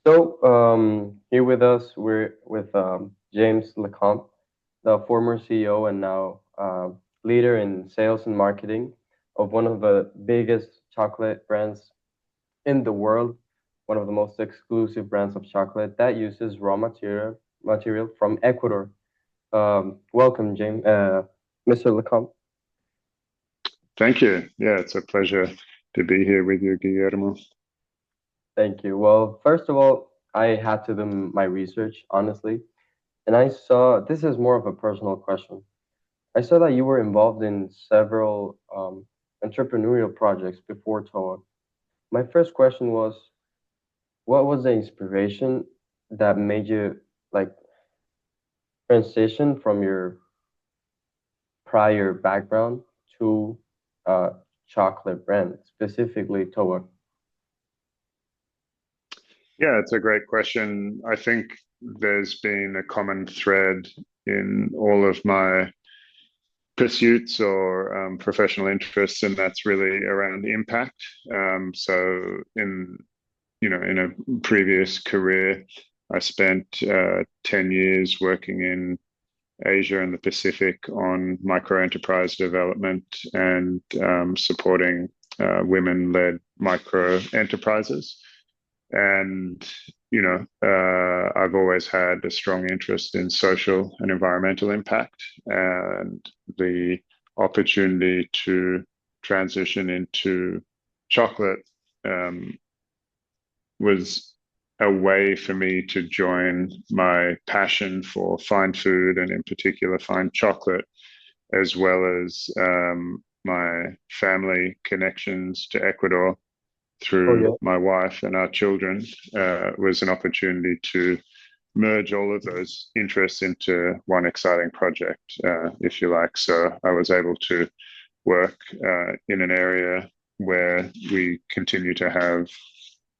Here with us, we're with James Lecomte, the former CEO and now leader in sales and marketing of one of the biggest chocolate brands in the world, one of the most exclusive brands of chocolate that uses raw material from Ecuador. Welcome, James, Mr. Lecomte. Thank you. Yeah, it's a pleasure to be here with you, Guillermo. Thank you. Well, first of all, I had to do my research, honestly, and I saw this is more of a personal question. I saw that you were involved in several entrepreneurial projects before TOA. My first question was, what was the inspiration that made you like transition from your prior background to uh, chocolate brand, specifically TOA? Yeah, it's a great question. I think there's been a common thread in all of my pursuits or professional interests, and that's really around impact. So in a previous career, I spent 10 years working in Asia and the Pacific on micro enterprise development and supporting women-led micro enterprises. And I've always had a strong interest in social and environmental impact, and the opportunity to transition into chocolate um, was a way for me to join my passion for fine food and, in particular, fine chocolate, as well as my family connections to Ecuador Oh through yeah. my wife and our children. Was an opportunity to merge all of those interests into one exciting project, if you like. So I was able to work in an area where we continue to have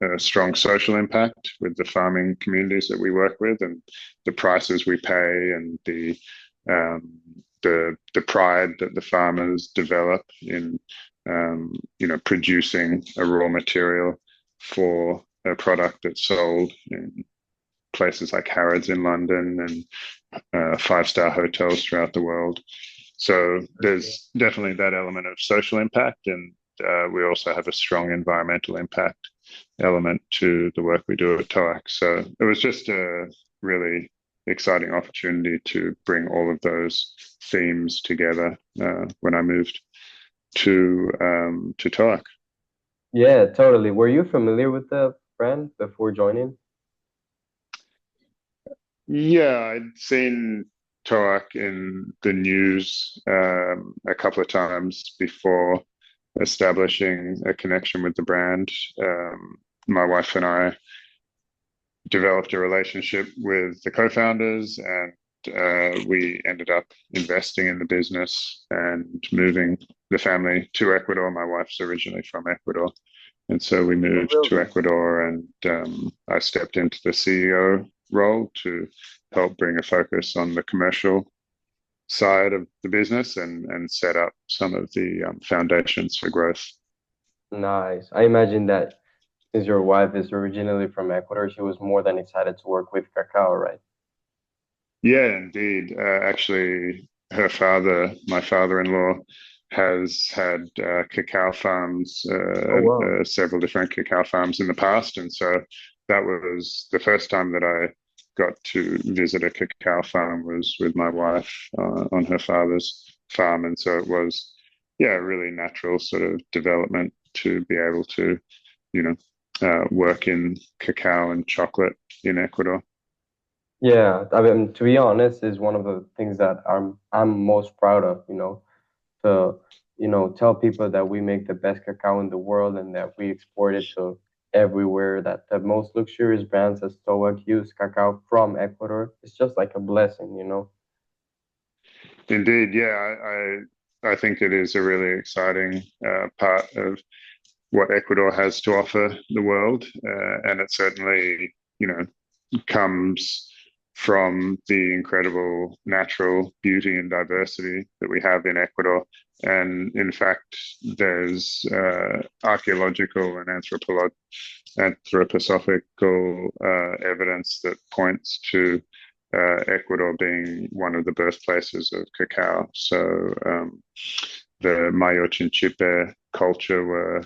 a strong social impact with the farming communities that we work with, and the prices we pay, and um, the pride that the farmers develop in producing a raw material for a product that's sold in places like Harrods in London and five-star hotels throughout the world. So there's definitely that element of social impact, and we also have a strong environmental impact element to the work we do at TOAC. So it was just a really exciting opportunity to bring all of those themes together when I moved to TOAC. Yeah, totally. Were you familiar with the brand before joining? Yeah, I'd seen TOAC in the news a couple of times before establishing a connection with the brand. My wife and I developed a relationship with the co-founders, and we ended up investing in the business and moving the family to Ecuador. My wife's originally from Ecuador, and so we Oh, moved to really? Ecuador, and I stepped into the CEO role to help bring a focus on the commercial side of the business and set up some of the foundations for growth. Nice. I imagine that since your wife is originally from Ecuador, she was more than excited to work with Cacao, right? Yeah, indeed. Actually, her father, my father-in-law, has had cacao farms, Oh, wow. several different cacao farms in the past, and so that was the first time that I got to visit a cacao farm was with my wife on her father's farm, and so it was, yeah, a really natural sort of development to be able to, you know, work in cacao and chocolate in Ecuador. Yeah, I mean, to be honest, is one of the things that I'm most proud of, to tell people that we make the best cacao in the world and that we export it to everywhere, that the most luxurious brands as Stoic use cacao from Ecuador. It's just like a blessing. Indeed, yeah, I think it is a really exciting part of what Ecuador has to offer the world, and it certainly, comes from the incredible natural beauty and diversity that we have in Ecuador. And in fact, there's archaeological and anthroposophical evidence that points to Ecuador being one of the birthplaces of cacao. So the Mayo Chinchipe culture were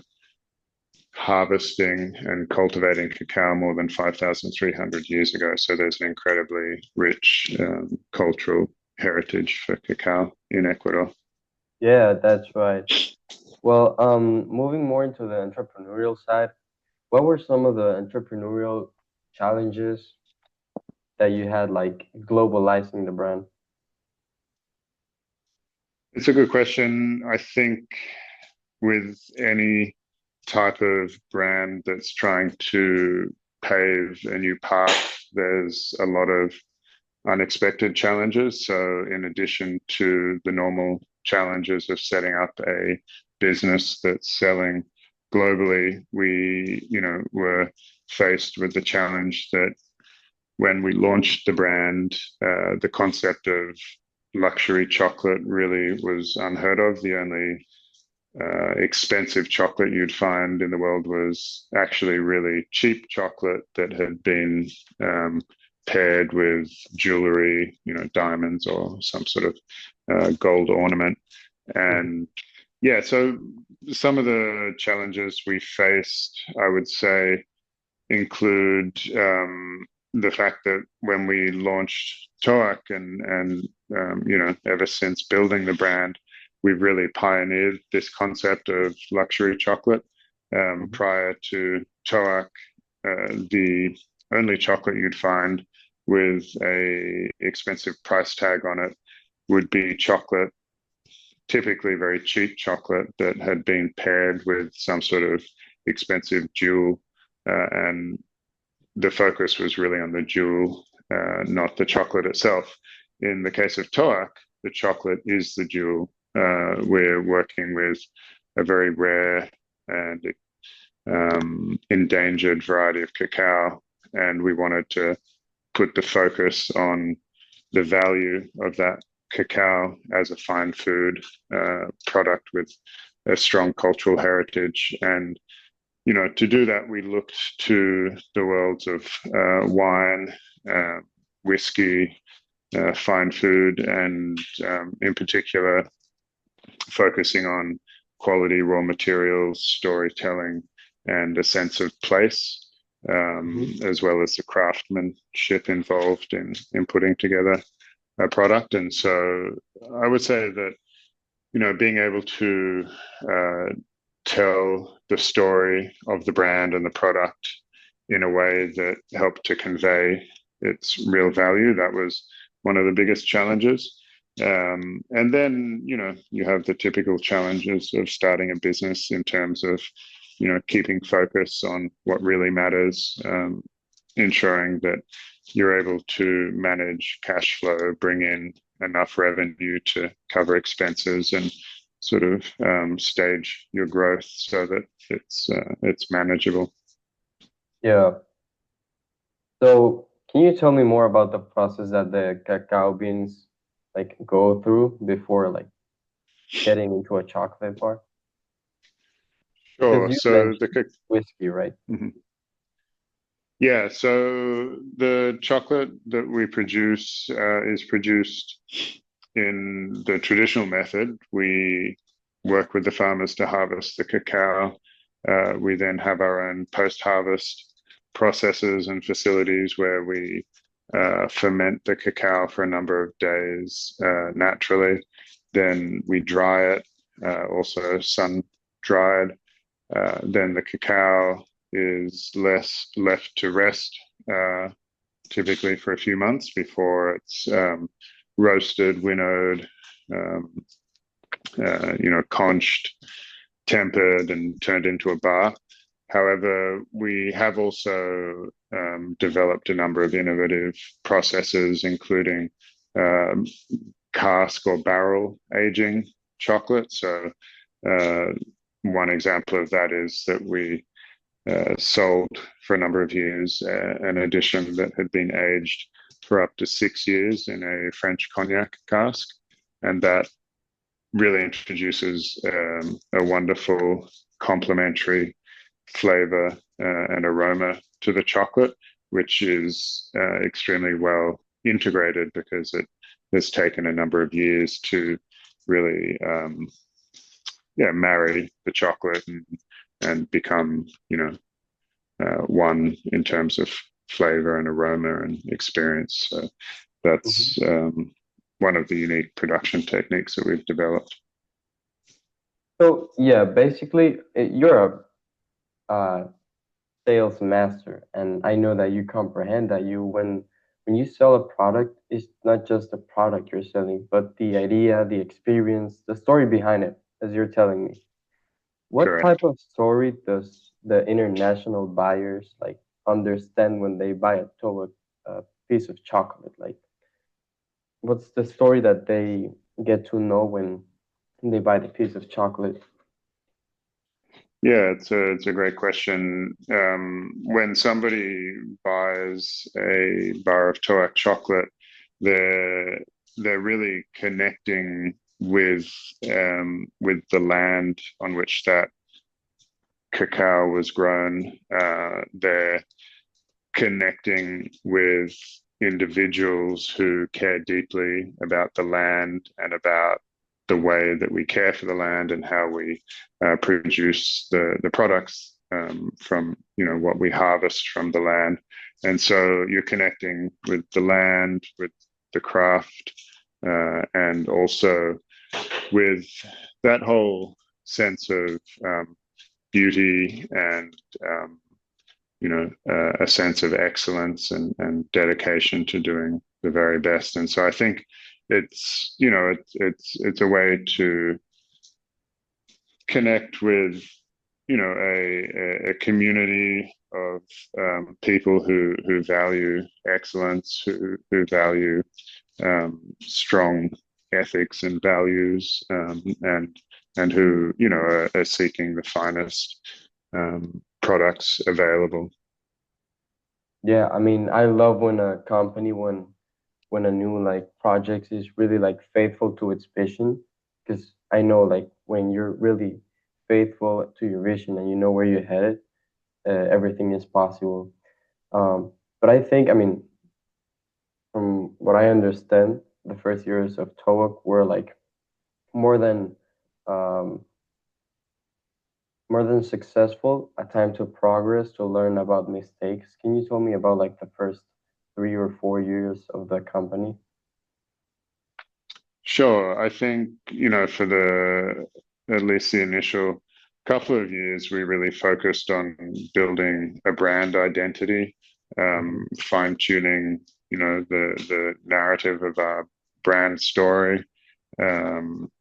harvesting and cultivating cacao more than 5,300 years ago. So there's an incredibly rich cultural heritage for cacao in Ecuador. Yeah, that's right. Well, moving more into the entrepreneurial side, what were some of the entrepreneurial challenges that you had, like globalizing the brand? It's a good question. I think with any type of brand that's trying to pave a new path, there's a lot of unexpected challenges. So, in addition to the normal challenges of setting up a business that's selling globally, we, were faced with the challenge that when we launched the brand, the concept of luxury chocolate really was unheard of. The only expensive chocolate you'd find in the world was actually really cheap chocolate that had been paired with jewelry, diamonds or some sort of gold ornament. Mhm. And yeah, so some of the challenges we faced, I would say, include the fact that when we launched Toak and ever since building the brand, we've really pioneered this concept of luxury chocolate. Mhm. Prior to Toak, the only chocolate you'd find with a expensive price tag on it would be chocolate, typically very cheap chocolate that had been paired with some sort of expensive jewel, and the focus was really on the jewel, not the chocolate itself. In the case of Toak, the chocolate is the jewel. We're working with a very rare and endangered variety of cacao, and we wanted to put the focus on the value of that cacao as a fine food product with a strong cultural heritage. And to do that, we looked to the worlds of wine, uh, whiskey, fine food, and in particular, focusing on quality raw materials, storytelling, and a sense of place, Mhm. as well as the craftsmanship involved in putting together a product. And so I would say that, being able to uh, tell the story of the brand and the product in a way that helped to convey its real value. That was one of the biggest challenges. And then, you have the typical challenges of starting a business in terms of, keeping focus on what really matters, ensuring that you're able to manage cash flow, bring in enough revenue to cover expenses, and sort of stage your growth so that it's manageable. Yeah. So, can you tell me more about the process that the cacao beans like go through before like getting into a chocolate bar? Because Sure. you So mentioned whiskey, right? yeah, so the chocolate that we produce is produced in the traditional method. We work with the farmers to harvest the cacao. We then have our own post-harvest processes and facilities where we ferment the cacao for a number of days naturally. Then we dry it, also sun dried. Then the cacao is less left to rest, uh, typically for a few months before it's roasted, winnowed, um, conched, tempered, and turned into a bar. However, we have also developed a number of innovative processes, including um, cask or barrel aging chocolate. So, uh, one example of that is that we sold for a number of years an edition that had been aged for up to 6 years in a French cognac cask, and that really introduces a wonderful complementary flavor and aroma to the chocolate, which is extremely well integrated because it has taken a number of years to really yeah, marry the chocolate and become, one in terms of flavor and aroma and experience. So Mhm. that's one of the unique production techniques that we've developed. So yeah, basically, you're a sales master, and I know that you comprehend that you when you sell a product, it's not just the product you're selling, but the idea, the experience, the story behind it, as you're telling me. What type Correct. of story does the international buyers like understand when they buy a piece of chocolate? Like, what's the story that they get to know when they buy the piece of chocolate? Yeah, it's a great question. When somebody buys a bar of Toac chocolate, they're they're really connecting with the land on which that cacao was grown. They're connecting with individuals who care deeply about the land and about the way that we care for the land and how we produce the products from what we harvest from the land. And so you're connecting with the land, with the craft, and also with that whole sense of beauty and a sense of excellence and dedication to doing the very best. And so I think it's a way to connect with a community of people who value excellence, who value strong ethics and values, and who are seeking the finest products available. Yeah, I mean, I love when a company when a new like project is really like faithful to its vision, because I know like when you're really faithful to your vision and you know where you're headed, everything is possible. But I think, I mean, from what I understand, the first years of TOEIC were like more than um, more than successful, a time to progress to learn about mistakes. Can you tell me about like the first 3 or 4 years of the company? Sure. I think, for at least the initial couple of years, we really focused on building a brand identity, Mhm. fine-tuning, the narrative of our brand story, um,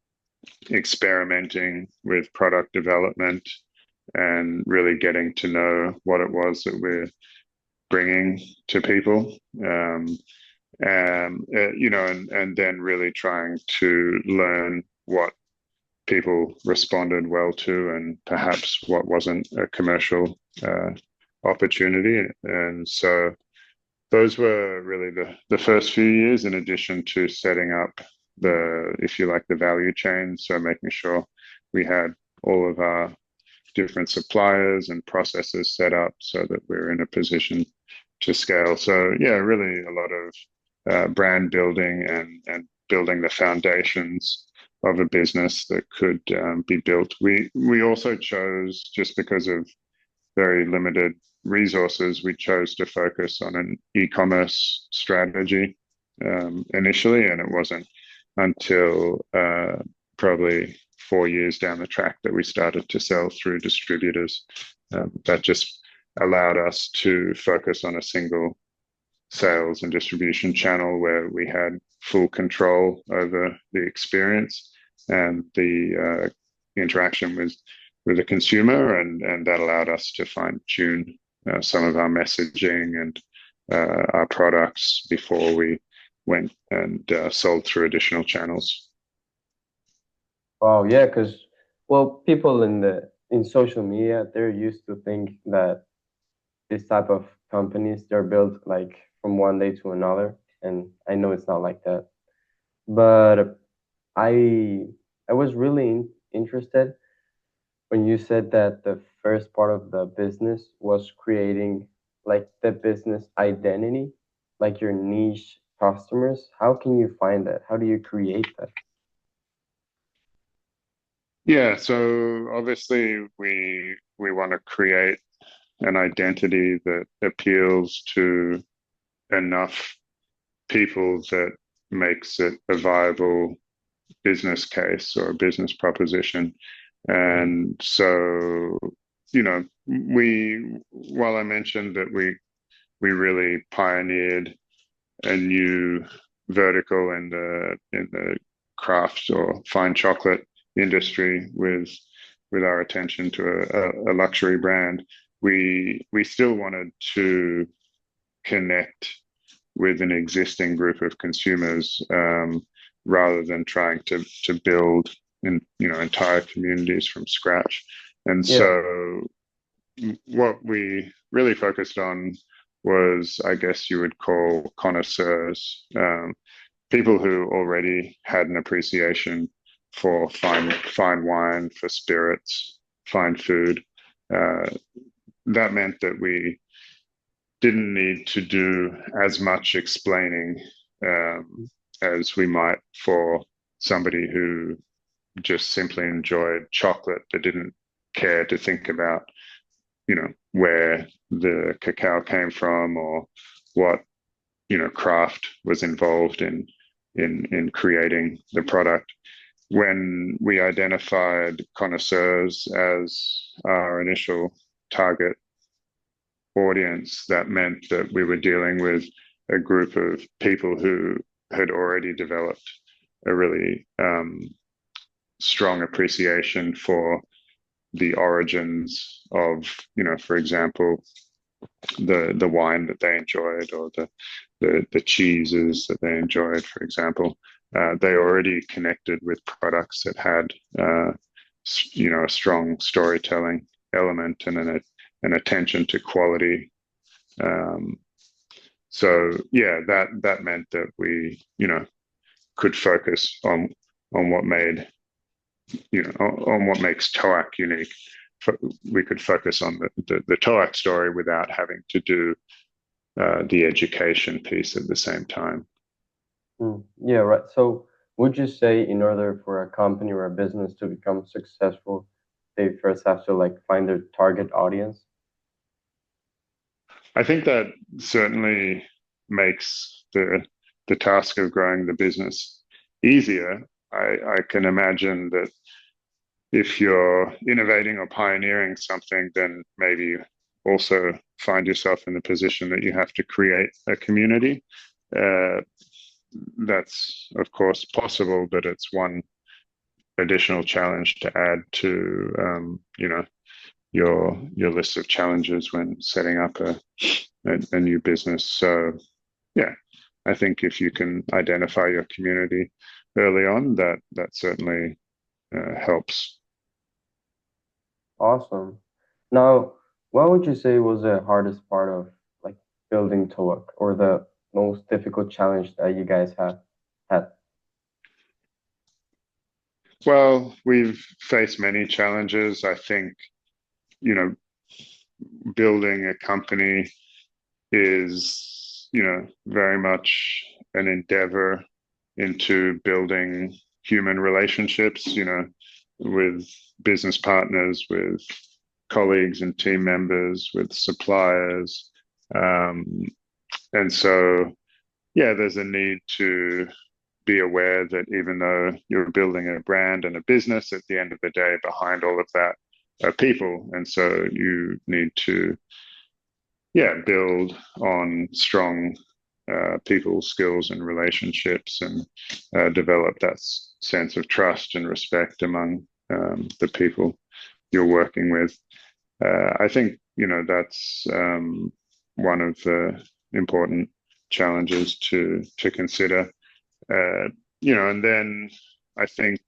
experimenting with product development, and really getting to know what it was that we're bringing to people. And then really trying to learn what people responded well to and perhaps what wasn't a commercial opportunity. And so those were really the first few years, in addition to setting up if you like, the value chain. So making sure we had all of our different suppliers and processes set up so that we're in a position to scale. So yeah, really a lot of brand building and building the foundations of a business that could be built. We also chose, just because of very limited resources, we chose to focus on an e-commerce strategy initially, and it wasn't until probably 4 years down the track that we started to sell through distributors. That just allowed us to focus on a single sales and distribution channel where we had full control over the experience and the interaction with the consumer, and that allowed us to fine tune some of our messaging and our products before we went and sold through additional channels. Wow, yeah, because well, people in social media, they're used to think that this type of companies they're built like from one day to another, and I know it's not like that. But I was really interested when you said that the first part of the business was creating like the business identity, like your niche customers. How can you find that? How do you create that? Yeah, so obviously we want to create an identity that appeals to enough people that makes it a viable business case or a business proposition. Mhm. And so, we while I mentioned that we really pioneered a new vertical in the craft or fine chocolate industry with our attention to a luxury brand. We still wanted to connect with an existing group of consumers rather than trying to build entire communities from scratch. And Yeah, so what we really focused on was, I guess you would call connoisseurs, people who already had an appreciation for fine wine, for spirits, fine food. Uh, that meant that we didn't need to do as much explaining as we might for somebody who just simply enjoyed chocolate but didn't care to think about, where the cacao came from or what, craft was involved in creating the product. When we identified connoisseurs as our initial target audience, that meant that we were dealing with a group of people who had already developed a really strong appreciation for the origins of, for example, the wine that they enjoyed or the cheeses that they enjoyed, for example. They already connected with products that had, a strong storytelling element and an attention to quality. Um, so yeah, that meant that we, could focus on what made, on what makes TOAC unique. We could focus on the TOAC story without having to do the education piece at the same time. yeah, right. So, would you say in order for a company or a business to become successful, they first have to like find their target audience? I think that certainly makes the task of growing the business easier. I can imagine that if you're innovating or pioneering something, then maybe also find yourself in the position that you have to create a community. Uh, that's of course possible, but it's one additional challenge to add to your list of challenges when setting up a new business. So yeah, I think if you can identify your community early on, that certainly helps. Awesome. Now, what would you say was the hardest part of like building Towak or the most difficult challenge that you guys have had? Well, we've faced many challenges. I think, you know, building a company is, very much an endeavor into building human relationships, with business partners, with colleagues and team members, with suppliers. Um, and so, yeah, there's a need to be aware that even though you're building a brand and a business, at the end of the day, behind all of that are people. And so you need to, yeah, build on strong people skills and relationships and develop that sense of trust and respect among the people you're working with. I think, that's one of the important challenges to consider. Uh, and then I think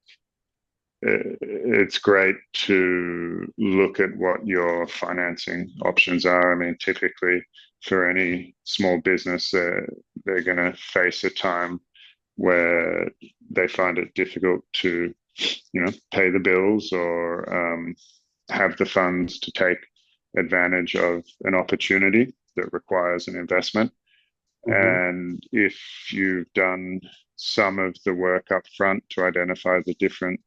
it's great to look at what your financing options are. I mean, typically for any small business, they're going to face a time where they find it difficult to, pay the bills or have the funds to take advantage of an opportunity that requires an investment. Mm-hmm. And if you've done some of the work up front to identify the different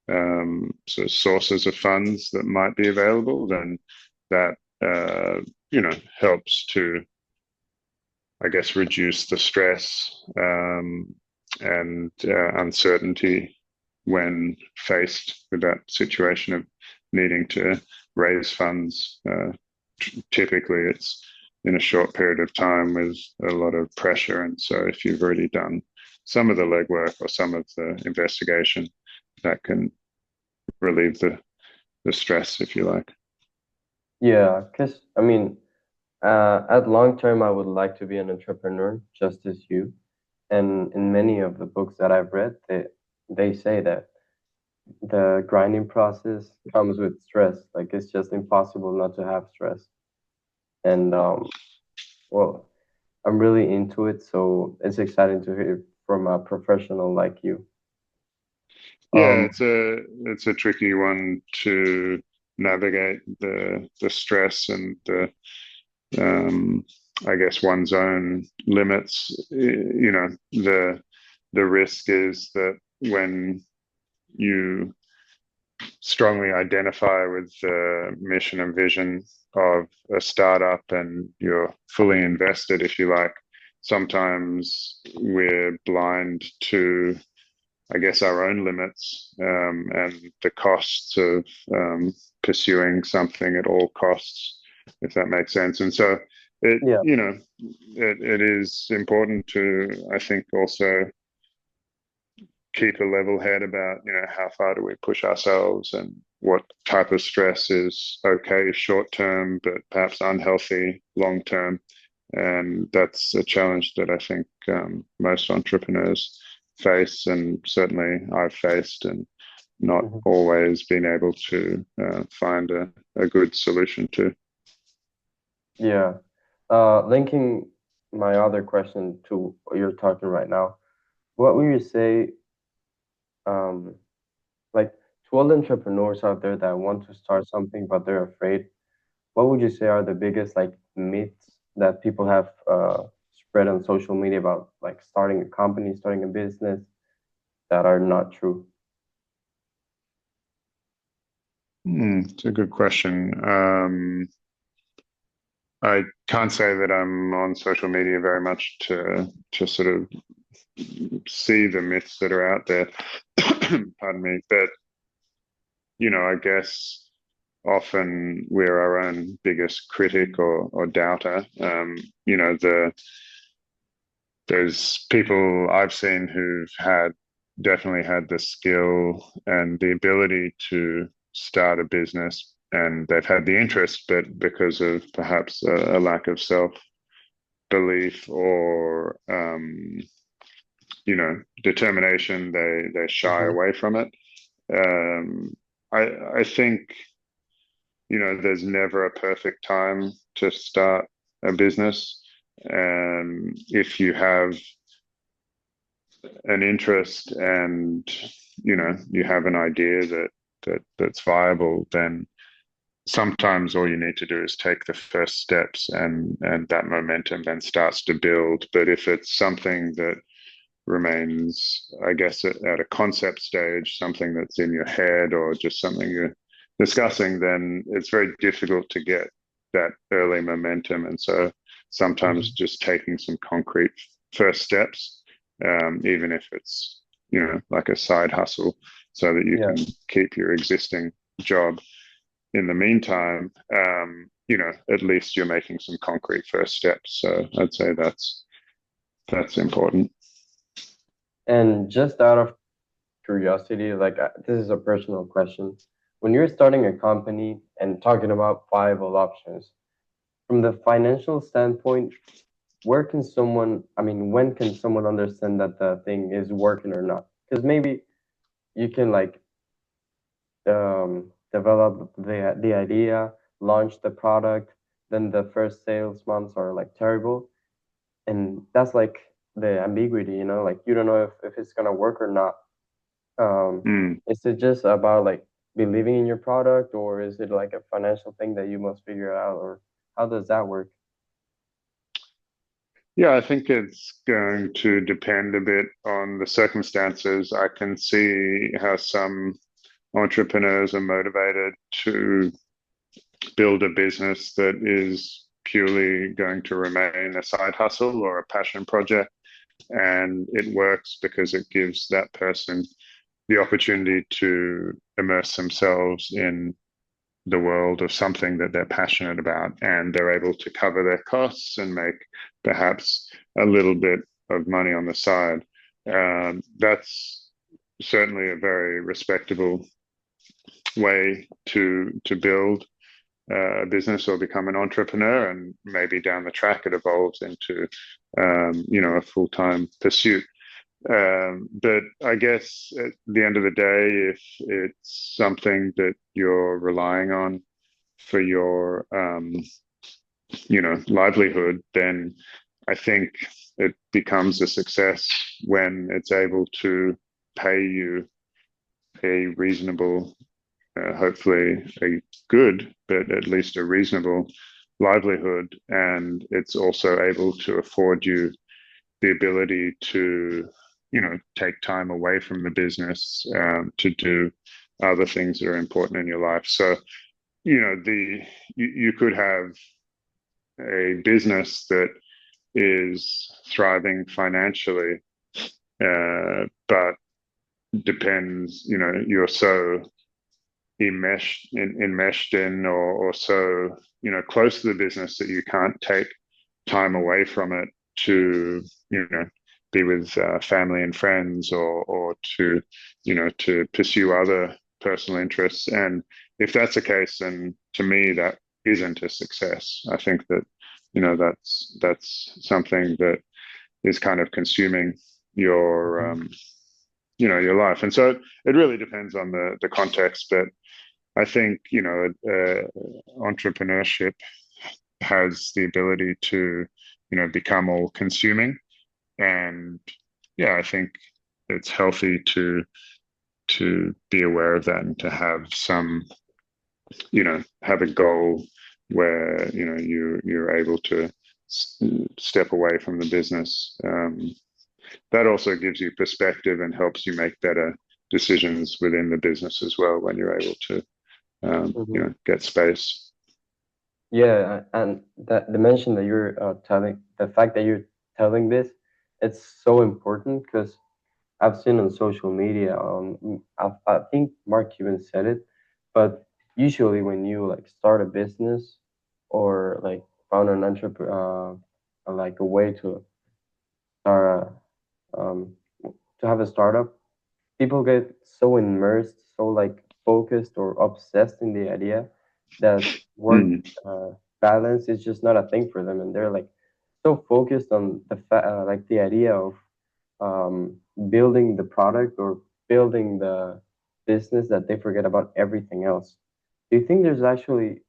sort of sources of funds that might be available, then that helps to, I guess, reduce the stress and uncertainty when faced with that situation of needing to raise funds. Typically, it's in a short period of time with a lot of pressure. And so, if you've already done some of the legwork or some of the investigation, that can relieve the stress, if you like. Yeah, because I mean, at long term, I would like to be an entrepreneur, just as you. And in many of the books that I've read, they say that the grinding process comes with stress. Like it's just impossible not to have stress. And well, I'm really into it, so it's exciting to hear from a professional like you. Yeah, Um, it's a tricky one to navigate the stress and the I guess one's own limits. The risk is that when you strongly identify with the mission and vision of a startup and you're fully invested, if you like, sometimes we're blind to, I guess, our own limits and the costs of pursuing something at all costs, if that makes sense. And so it, yeah. you know, it is important to, I think, also keep a level head about, how far do we push ourselves and what type of stress is okay short term, but perhaps unhealthy long term. And that's a challenge that I think most entrepreneurs face, and certainly I've faced, and not Mhm. always been able to find a good solution to. Yeah. Linking my other question to what you're talking right now, what would you say, um, like to all the entrepreneurs out there that want to start something but they're afraid, what would you say are the biggest like myths that people have spread on social media about like starting a company, starting a business that are not true? It's a good question. I can't say that I'm on social media very much to sort of see the myths that are out there. Pardon me, but I guess often we're our own biggest critic or doubter. There's people I've seen who've definitely had the skill and the ability to start a business, and they've had the interest, but because of perhaps a lack of self belief or determination, they shy Hmm. away from it. Um, I think there's never a perfect time to start a business, and if you have an interest and you have an idea that's viable, then sometimes all you need to do is take the first steps, and that momentum then starts to build. But if it's something that remains, I guess, at a concept stage, something that's in your head or just something you're discussing, then it's very difficult to get that early momentum. And so sometimes Hmm. just taking some concrete first steps, even if it's, like a side hustle, so that you Yeah. can keep your existing job in the meantime, at least you're making some concrete first steps. So I'd say that's important. And just out of curiosity, like this is a personal question. When you're starting a company and talking about viable options, from the financial standpoint, where can someone, I mean, when can someone understand that the thing is working or not? Because maybe you can like develop the idea, launch the product, then the first sales months are like terrible, and that's like the ambiguity, you know, like you don't know if it's gonna work or not. Mm. Is it just about like believing in your product, or is it like a financial thing that you must figure out, or how does that work? Yeah, I think it's going to depend a bit on the circumstances. I can see how some entrepreneurs are motivated to build a business that is purely going to remain a side hustle or a passion project. And it works because it gives that person the opportunity to immerse themselves in the world of something that they're passionate about, and they're able to cover their costs and make perhaps a little bit of money on the side. That's certainly a very respectable way to build a business or become an entrepreneur, and maybe down the track it evolves into a full-time pursuit. But I guess at the end of the day, if it's something that you're relying on for your livelihood, then I think it becomes a success when it's able to pay you a reasonable, hopefully a good, but at least a reasonable livelihood, and it's also able to afford you the ability to take time away from the business to do other things that are important in your life. So you could have a business that is thriving financially, but depends, you're so enmeshed in, or so close to the business that you can't take time away from it to be with family and friends, or to to pursue other personal interests. And if that's the case, then to me that isn't a success. I think that that's something that is kind of consuming your Mhm. your life. And so it really depends on the context, but I think entrepreneurship has the ability to become all consuming. And yeah, I think it's healthy to be aware of that, and to have some have a goal where you're able to step away from the business. That also gives you perspective and helps you make better decisions within the business as well, when you're able to Mhm. get space. Yeah, and that the mention that you're telling, the fact that you're telling this, it's so important because I've seen on social media, I think Mark even said it, but usually when you like start a business or like found an entrepreneur, like a way to start to have a startup, people get so immersed, so like focused or obsessed in the idea that work Mm. uh, balance is just not a thing for them, and they're like so focused on like the idea of building the product or building the business that they forget about everything else. Do you think there's actually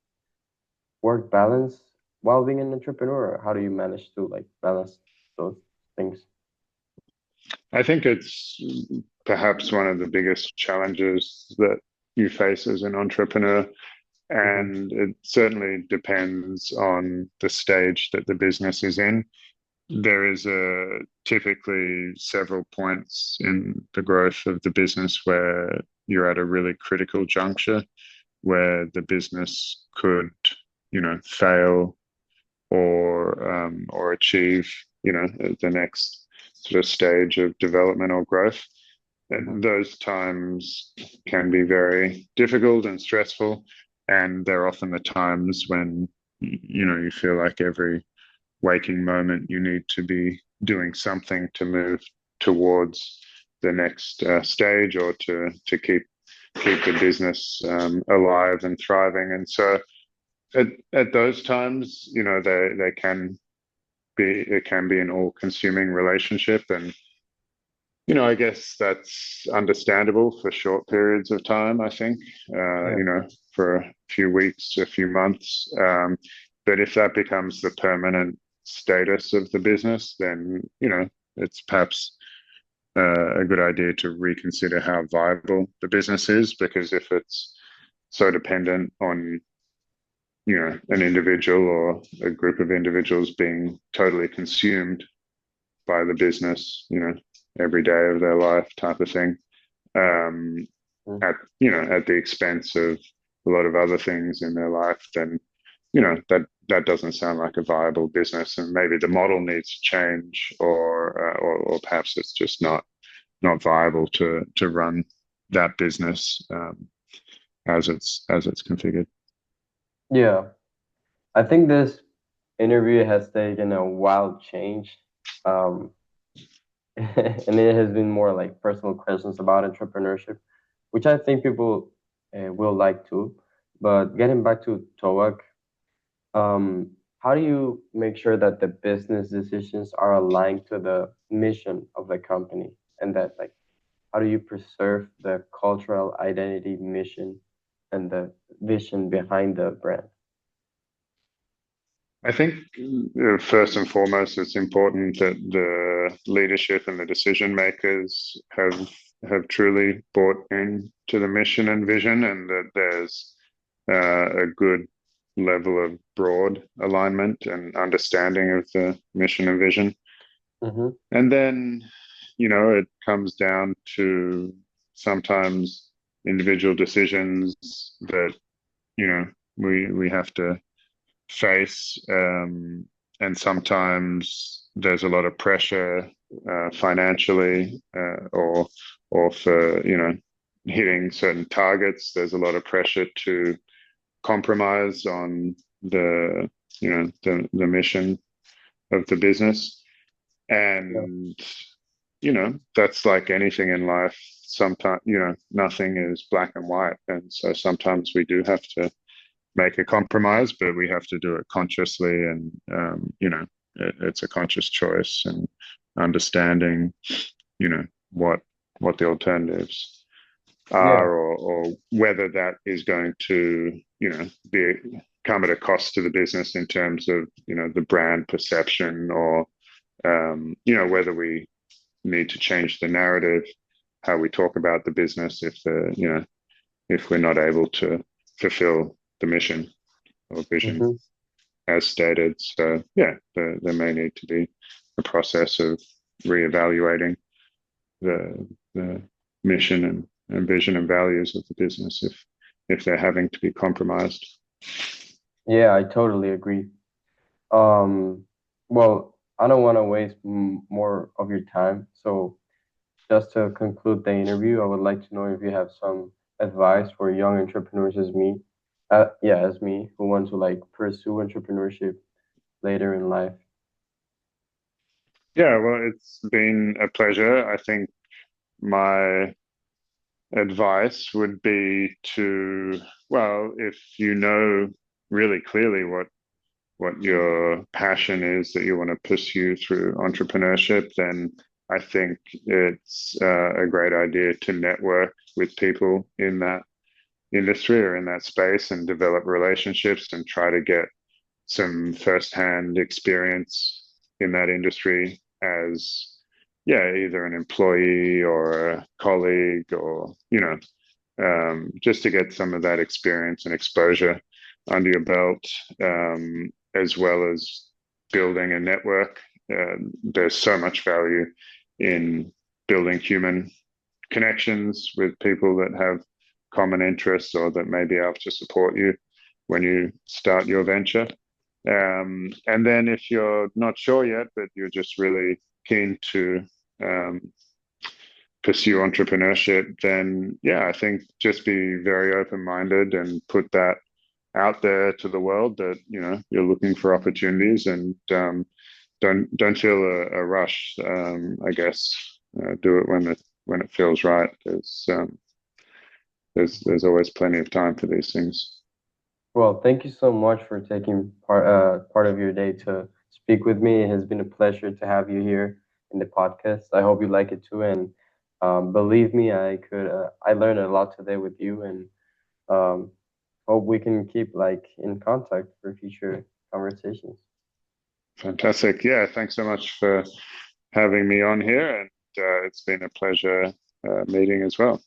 work balance while being an entrepreneur, or how do you manage to like balance those things? I think it's perhaps one of the biggest challenges that you face as an entrepreneur. Hmm. And it certainly depends on the stage that the business is in. There is typically several points in the growth of the business where you're at a really critical juncture, where the business could, fail, or achieve, the next sort of stage of development or growth. Hmm. And those times can be very difficult and stressful, and they're often the times when you feel like every waking moment you need to be doing something to move towards the next stage, or to keep the business alive and thriving. And so at those times, they can be it can be an all-consuming relationship. And I guess that's understandable for short periods of time, I think, Yeah. for a few weeks, a few months. But if that becomes the permanent status of the business, then it's perhaps a good idea to reconsider how viable the business is, because if it's so dependent on an individual or a group of individuals being totally consumed by the business, every day of their life type of thing, um, Mm. at the expense of a lot of other things in their life, then that doesn't sound like a viable business, and maybe the model needs to change, or perhaps it's just not viable to run that business as it's configured. Yeah, I think this interview has taken a wild change. Um, and it has been more like personal questions about entrepreneurship, which I think people will like too. But getting back to Towak, how do you make sure that the business decisions are aligned to the mission of the company, and that like how do you preserve the cultural identity, mission, and the vision behind the brand? I think first and foremost, it's important that the leadership and the decision makers have truly bought into the mission and vision, and that there's a good level of broad alignment and understanding of the mission and vision. Mm-hmm. And then, it comes down to sometimes individual decisions that you know we have to face, and sometimes there's a lot of pressure financially, or for hitting certain targets. There's a lot of pressure to compromise on the mission of the business, Yeah. and that's like anything in life. Sometimes nothing is black and white, and so sometimes we do have to make a compromise, but we have to do it consciously, and it's a conscious choice, and understanding what the alternatives Yeah. are, or whether that is going to be come at a cost to the business in terms of the brand perception, or whether we need to change the narrative, how we talk about the business, if we're not able to fulfill the mission or vision Mm-hmm. as stated. So yeah, there may need to be a process of reevaluating the mission and vision and values of the business, if they're having to be compromised. Yeah, I totally agree. Um, well, I don't want to waste more of your time. So, just to conclude the interview, I would like to know if you have some advice for young entrepreneurs as me, yeah, as me, who want to like pursue entrepreneurship later in life. Yeah, well, it's been a pleasure. I think my advice would be to, well, if you know really clearly what your passion is that you want to pursue through entrepreneurship, then I think it's a great idea to network with people in that industry or in that space, and develop relationships, and try to get some firsthand experience in that industry as, yeah, either an employee or a colleague, or just to get some of that experience and exposure under your belt, as well as building a network. There's so much value in building human connections with people that have common interests, or that may be able to support you when you start your venture. And then if you're not sure yet, but you're just really keen to um, pursue entrepreneurship, then yeah, I think just be very open-minded and put that out there to the world, that you're looking for opportunities, and don't feel a rush. I guess do it when it feels right. There's always plenty of time for these things. Well, thank you so much for taking part of your day to speak with me. It has been a pleasure to have you here in the podcast. I hope you like it too, and believe me, I learned a lot today with you, and um, hope we can keep like in contact for future conversations. Fantastic. Yeah, thanks so much for having me on here, and it's been a pleasure meeting as well.